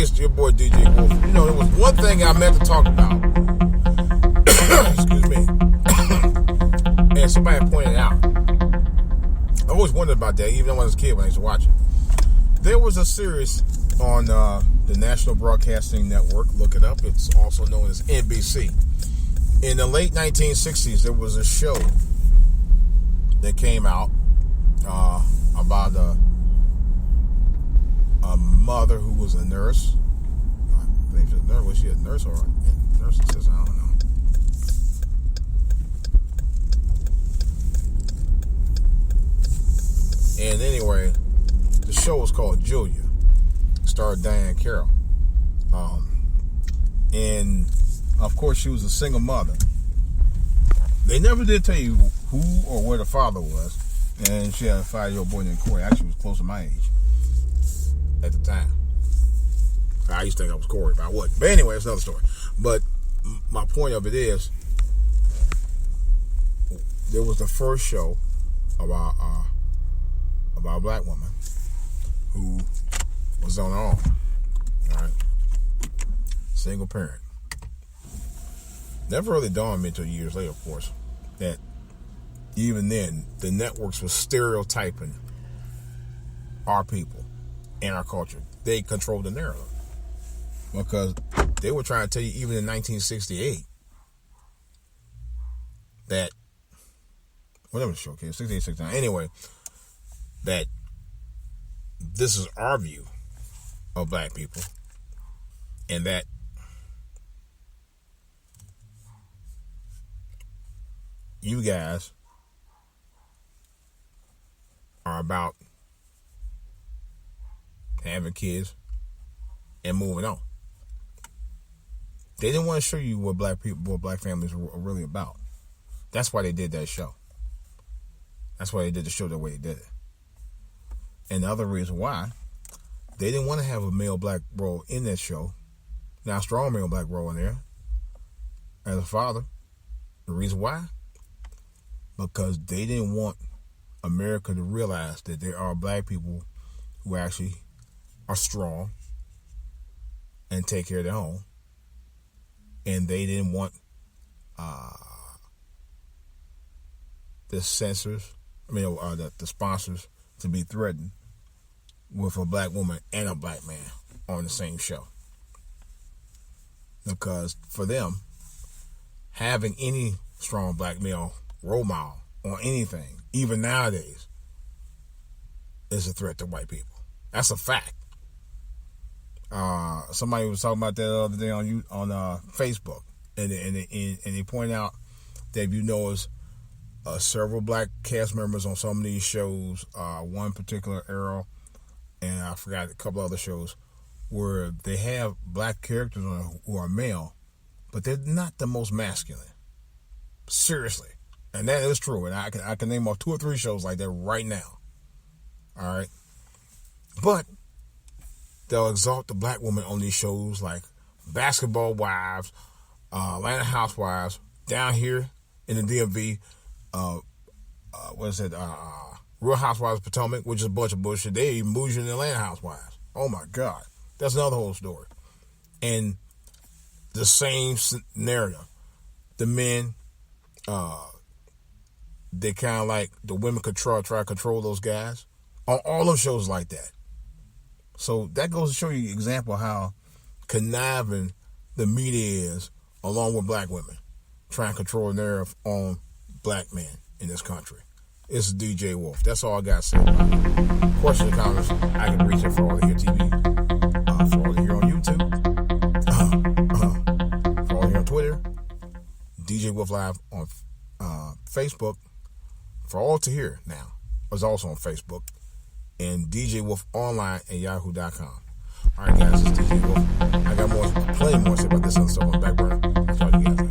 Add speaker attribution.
Speaker 1: Hey, it's your boy DJ Wolf. You know, there was one thing I meant to talk about. Excuse me. And somebody pointed out. I always wondered about that, even when I was a kid when I used to watch it. There was a series on the National Broadcasting Network. Look it up. It's also known as NBC. In the late 1960s, there was a show that came out about a mother who was a nurse. I think she was a nurse. Was she a nurse or a nursing assistant? I don't know. And anyway, the show was called Julia. It starred Diane Carroll. And of course, she was a single mother. They never did tell you who or where the father was. And she had a 5-year-old boy named Corey. Actually, was close to my age at the time. I used to think I was Corey, but I wasn't. But anyway, it's another story. But my point of it is, there was the first show about a black woman who was on her own. All right, single parent. Never really dawned on me until years later, of course, that even then the networks were stereotyping our people and our culture. They controlled the narrative because they were trying to tell you, even in 1968, that whatever the show came, 68, 69. Anyway, that this is our view of black people, and that you guys are about having kids and moving on. They didn't want to show you what black families were really about. That's why they did that show. That's why they did the show the way they did it. And the other reason why, they didn't want to have a male black role in that show. Now, a strong male black role in there as a father. The reason why? Because they didn't want America to realize that there are black people who actually are strong and take care of their home. And they didn't want the sponsors to be threatened with a black woman and a black man on the same show. Because for them, having any strong black male role model on anything, even nowadays, is a threat to white people. That's a fact. Somebody was talking about that the other day on Facebook, and they point out that if you notice, several black cast members on some of these shows, one particular era, and I forgot a couple other shows, where they have black characters who are male, but they're not the most masculine. Seriously. And that is true. And I can name off 2 or 3 shows like that right now. All right. But they'll exalt the black woman on these shows like Basketball Wives, Atlanta Housewives, down here in the DMV, Real Housewives of Potomac, which is a bunch of bullshit. They even moved in Atlanta Housewives. Oh my God. That's another whole story. And the same narrative. The men, they kind of like the women try to control those guys on all those shows like that. So that goes to show you an example of how conniving the media is, along with black women, trying to control the narrative on black men in this country. It's DJ Wolf. That's all I got to say about it. Questions or comments, I can reach it for all to hear TV, for all to hear on YouTube, for all to hear on Twitter, DJ Wolf Live on Facebook, for all to hear now, is also on Facebook, and DJ Wolf Online at yahoo.com. All right, guys, it's DJ Wolf. I got plenty more to say about this other stuff on the back burner. I'll talk to you guys later.